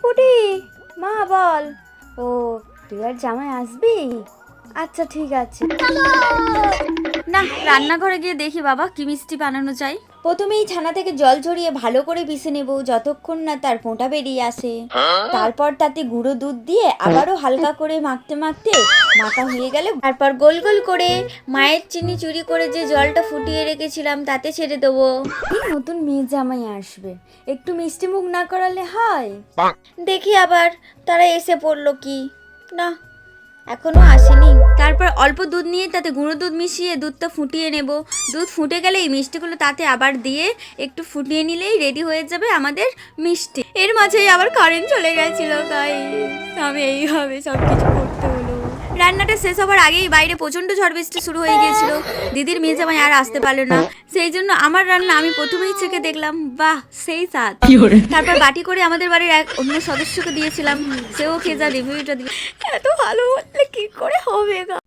পুটি, মা বল। ও, তুই আর জামাই আসবি? আচ্ছা ঠিক আছে। না, রান্নাঘরে গিয়ে দেখি বাবা কি মিষ্টি বানানো যায়। প্রথমেই ছানা থেকে জল ঝরিয়ে ভালো করে পিষে নেব যতক্ষণ না তার ফোঁটা বেরিয়ে আসে। তারপর তাতে গুঁড়ো দুধ দিয়ে আবারও হালকা করে মাখতে মাখতে মাখা হয়ে গেলে তারপর গোল গোল করে মায়ের চিনি চুরি করে যে জলটা ফুটিয়ে রেখেছিলাম তাতে ছেড়ে দেবো। নতুন মেয়ে জামাই আসবে, একটু মিষ্টি মুখ না করালে হয়? দেখি আবার তারা এসে পড়লো কি না, এখনো আসেনি। তারপর অল্প দুধ নিয়ে তাতে গুঁড়ো দুধ মিশিয়ে দুধটা ফুটিয়ে নেব। দুধ ফুটে গেলে এই মিষ্টিগুলো তাতে আবার দিয়ে একটু ফুটিয়ে নিলেই রেডি হয়ে যাবে আমাদের মিষ্টি। এর মাঝেই আবার কারেন্ট চলে গেছিল, তাই আমি এইভাবে সব কিছু করতে হলো। রান্নাটা শেষ হবার আগেই বাইরে প্রচণ্ড ঝড় বৃষ্টি শুরু হয়ে গিয়েছিল। দিদির মেয়ে জামাই আর আসতে পারলো না, সেই জন্য আমার রান্না আমি প্রথমেই চেখে দেখলাম, বাহ সেই স্বাদ। তারপর বাটি করে আমাদের বাড়ির এক অন্য সদস্যকে দিয়েছিলাম, সেও খেয়ে যা রিভিউটা দিল, এত ভালো বললে কি করে হবে গা।